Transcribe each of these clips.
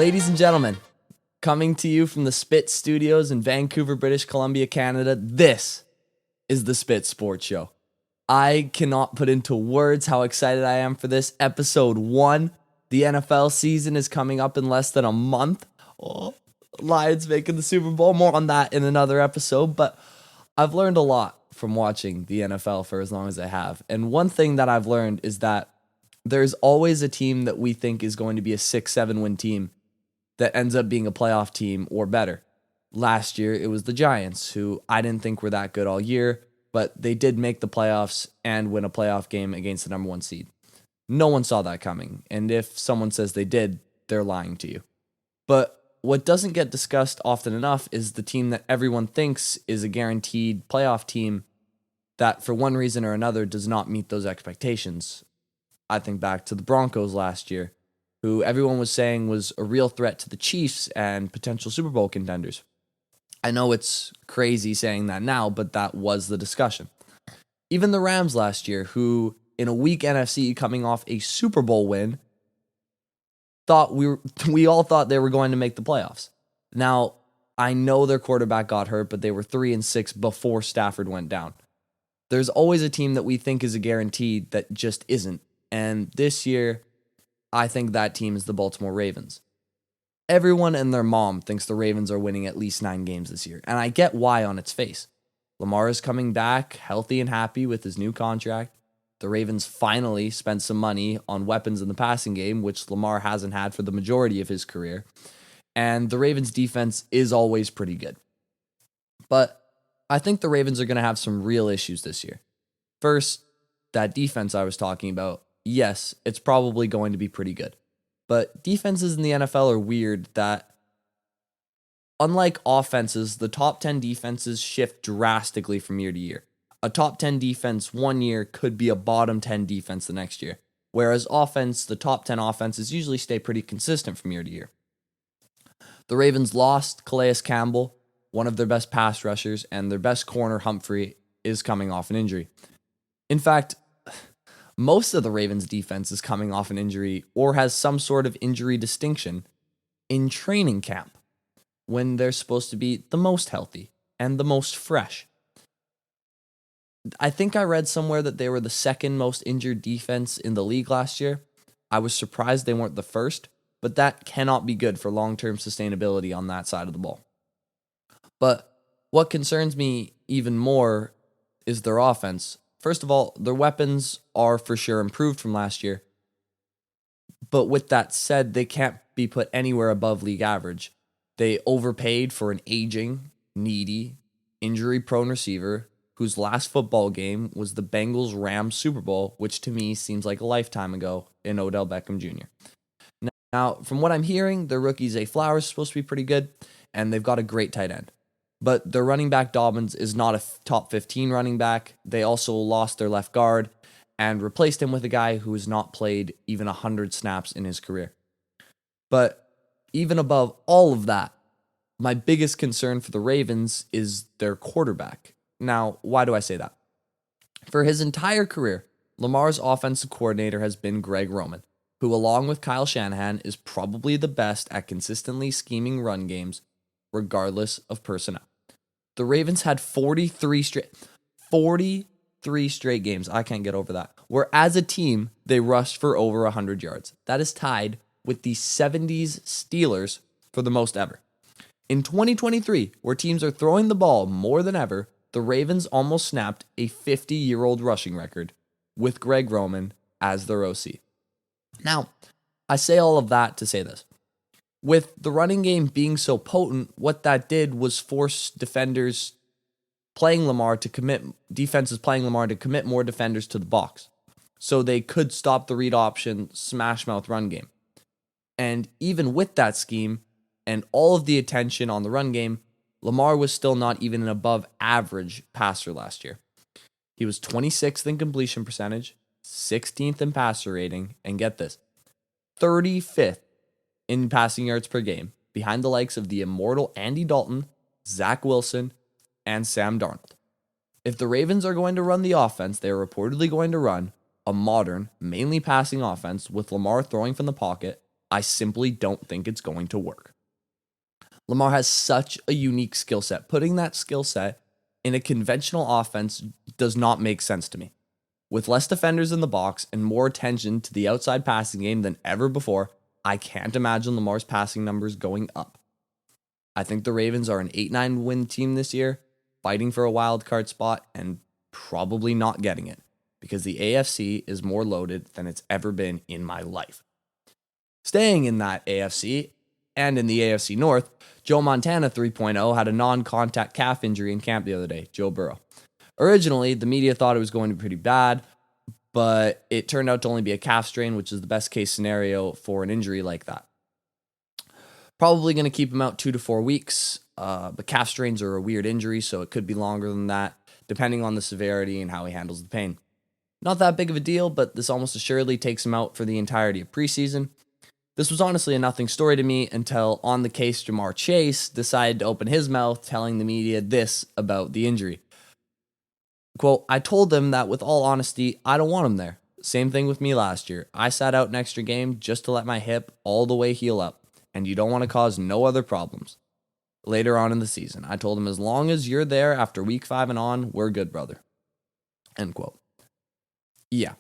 Ladies and gentlemen, coming to you from the Spit Studios in Vancouver, British Columbia, Canada, this is the Spit Sports Show. I cannot put into words how excited I am for this. Episode 1. The NFL season is coming up in less than a month. Oh, Lions making the Super Bowl. More on that in another episode, but I've learned a lot from watching the NFL for as long as I have. And one thing that I've learned is that there's always a team that we think is going to be a 6-7 win team that ends up being a playoff team or better. Last year, it was the Giants, who I didn't think were that good all year, but they did make the playoffs and win a playoff game against the number 1 seed. No one saw that coming, and if someone says they did, they're lying to you. But what doesn't get discussed often enough is the team that everyone thinks is a guaranteed playoff team that, for one reason or another, does not meet those expectations. I think back to the Broncos last year, who everyone was saying was a real threat to the Chiefs and potential Super Bowl contenders. I know it's crazy saying that now, but that was the discussion. Even the Rams last year, who in a weak NFC coming off a Super Bowl win, we all thought they were going to make the playoffs. Now, I know their quarterback got hurt, but they were 3-6 before Stafford went down. There's always a team that we think is a guarantee that just isn't. And this year, I think that team is the Baltimore Ravens. Everyone and their mom thinks the Ravens are winning at least 9 games this year, and I get why on its face. Lamar is coming back healthy and happy with his new contract. The Ravens finally spent some money on weapons in the passing game, which Lamar hasn't had for the majority of his career. And the Ravens defense is always pretty good. But I think the Ravens are going to have some real issues this year. First, that defense I was talking about, yes, it's probably going to be pretty good. But defenses in the NFL are weird that, unlike offenses, the top 10 defenses shift drastically from year to year. A top 10 defense one year could be a bottom 10 defense the next year. Whereas offense, the top 10 offenses usually stay pretty consistent from year to year. The Ravens lost Calais Campbell, one of their best pass rushers, and their best corner, Humphrey, is coming off an injury. In fact, most of the Ravens defense is coming off an injury or has some sort of injury distinction in training camp when they're supposed to be the most healthy and the most fresh. I think I read somewhere that they were the second most injured defense in the league last year. I was surprised they weren't the first, but that cannot be good for long-term sustainability on that side of the ball. But what concerns me even more is their offense. First of all, their weapons are for sure improved from last year. But with that said, they can't be put anywhere above league average. They overpaid for an aging, needy, injury-prone receiver whose last football game was the Bengals-Rams Super Bowl, which to me seems like a lifetime ago, in Odell Beckham Jr. Now, from what I'm hearing, their rookie Zay Flowers is supposed to be pretty good, and they've got a great tight end. But their running back Dobbins is not a top 15 running back. They also lost their left guard and replaced him with a guy who has not played even 100 snaps in his career. But even above all of that, my biggest concern for the Ravens is their quarterback. Now, why do I say that? For his entire career, Lamar's offensive coordinator has been Greg Roman, who along with Kyle Shanahan is probably the best at consistently scheming run games regardless of personnel. The Ravens had 43 straight games, I can't get over that, where as a team, they rushed for over 100 yards. That is tied with the 70s Steelers for the most ever. In 2023, where teams are throwing the ball more than ever, the Ravens almost snapped a 50-year-old rushing record with Greg Roman as their OC. Now, I say all of that to say this. With the running game being so potent, what that did was force defenses playing Lamar to commit more defenders to the box, so they could stop the read option smash mouth run game. And even with that scheme and all of the attention on the run game, Lamar was still not even an above average passer last year. He was 26th in completion percentage, 16th in passer rating, and get this, 35th in passing yards per game, behind the likes of the immortal Andy Dalton, Zach Wilson, and Sam Darnold. If the Ravens are going to run the offense, they are reportedly going to run a modern, mainly passing offense with Lamar throwing from the pocket I simply don't think it's going to work. Lamar has such a unique skill set. Putting that skill set in a conventional offense does not make sense to me. With less defenders in the box and more attention to the outside passing game than ever before, I can't imagine Lamar's passing numbers going up. I think the Ravens are an 8-9 win team this year, fighting for a wild card spot and probably not getting it because the AFC is more loaded than it's ever been in my life. Staying in that AFC and in the AFC North, Joe Montana 3.0 had a non-contact calf injury in camp the other day, Joe Burrow. Originally, the media thought it was going to be pretty bad, but it turned out to only be a calf strain, which is the best case scenario for an injury like that. Probably going to keep him out 2 to 4 weeks, but calf strains are a weird injury, so it could be longer than that, depending on the severity and how he handles the pain. Not that big of a deal, but this almost assuredly takes him out for the entirety of preseason. This was honestly a nothing story to me until on the case Jamar Chase decided to open his mouth telling the media this about the injury. Quote, I told them that with all honesty, I don't want him there. Same thing with me last year. I sat out an extra game just to let my hip all the way heal up, and you don't want to cause no other problems. Later on in the season, I told him as long as you're there after week 5 and on, we're good, brother. End quote. Yeah,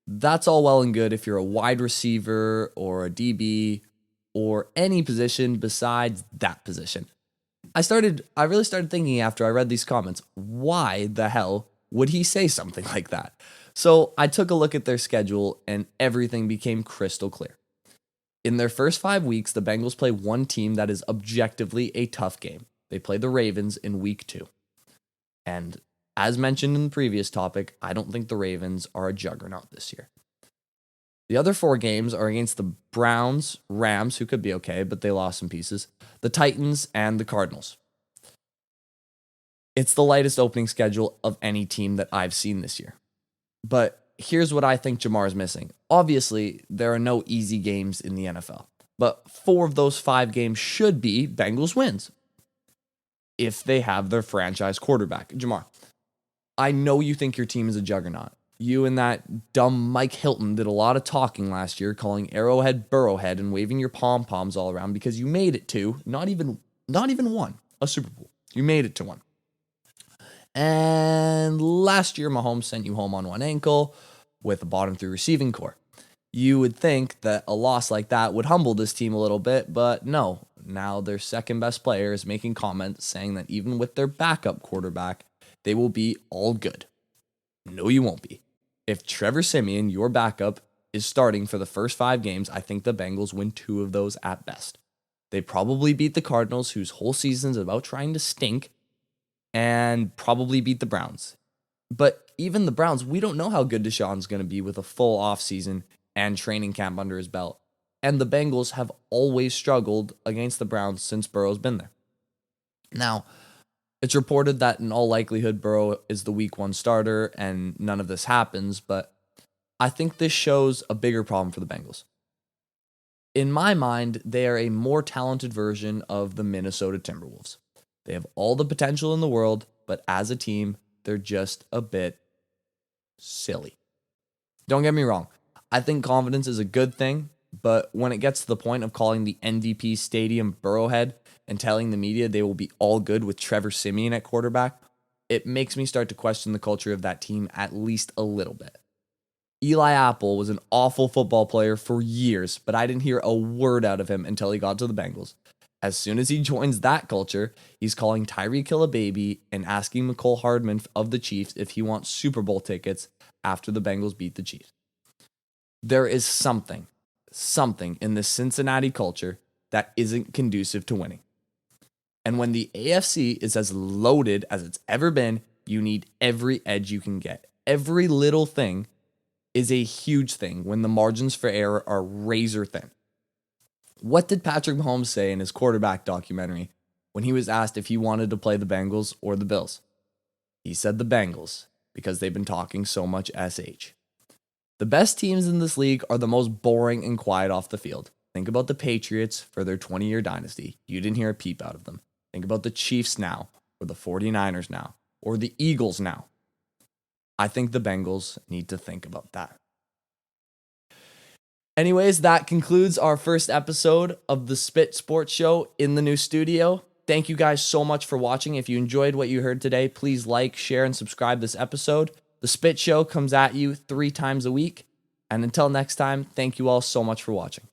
that's all well and good if you're a wide receiver or a DB or any position besides that position. I really started thinking after I read these comments, why the hell would he say something like that? So I took a look at their schedule and everything became crystal clear. In their first 5 weeks, the Bengals play one team that is objectively a tough game. They play the Ravens in week 2. And as mentioned in the previous topic, I don't think the Ravens are a juggernaut this year. The other 4 games are against the Browns, Rams, who could be okay, but they lost some pieces, the Titans, and the Cardinals. It's the lightest opening schedule of any team that I've seen this year. But here's what I think Jamar is missing. Obviously, there are no easy games in the NFL, but 4 of those 5 games should be Bengals wins if they have their franchise quarterback, Jamar. I know you think your team is a juggernaut. You and that dumb Mike Hilton did a lot of talking last year, calling Arrowhead Burrowhead and waving your pom-poms all around because you made it to, not even one, a Super Bowl. You made it to one. And last year, Mahomes sent you home on one ankle with a bottom 3 receiving core. You would think that a loss like that would humble this team a little bit, but no. Now their second best player is making comments saying that even with their backup quarterback, they will be all good. No, you won't be. If Trevor Siemian, your backup, is starting for the first 5 games, I think the Bengals win 2 of those at best. They probably beat the Cardinals, whose whole season's about trying to stink, and probably beat the Browns. But even the Browns, we don't know how good Deshaun's going to be with a full offseason and training camp under his belt. And the Bengals have always struggled against the Browns since Burrow's been there. Now, it's reported that in all likelihood, Burrow is the week 1 starter and none of this happens, but I think this shows a bigger problem for the Bengals. In my mind, they are a more talented version of the Minnesota Timberwolves. They have all the potential in the world, but as a team, they're just a bit silly. Don't get me wrong. I think confidence is a good thing, but when it gets to the point of calling the MVP Stadium Burrowhead and telling the media they will be all good with Trevor Siemian at quarterback, it makes me start to question the culture of that team at least a little bit. Eli Apple was an awful football player for years, but I didn't hear a word out of him until he got to the Bengals. As soon as he joins that culture, he's calling Tyreek Hill a baby and asking Mecole Hardman of the Chiefs if he wants Super Bowl tickets after the Bengals beat the Chiefs. There is something in this Cincinnati culture that isn't conducive to winning. And when the AFC is as loaded as it's ever been, you need every edge you can get. Every little thing is a huge thing when the margins for error are razor thin. What did Patrick Mahomes say in his quarterback documentary when he was asked if he wanted to play the Bengals or the Bills? He said the Bengals because they've been talking so much SH. The best teams in this league are the most boring and quiet off the field. Think about the Patriots for their 20-year dynasty. You didn't hear a peep out of them. Think about the Chiefs now, or the 49ers now, or the Eagles now. I think the Bengals need to think about that. Anyways, that concludes our first episode of the Spit Sports Show in the new studio. Thank you guys so much for watching. If you enjoyed what you heard today, please like, share, and subscribe this episode. The Spit Show comes at you 3 times a week. And until next time, thank you all so much for watching.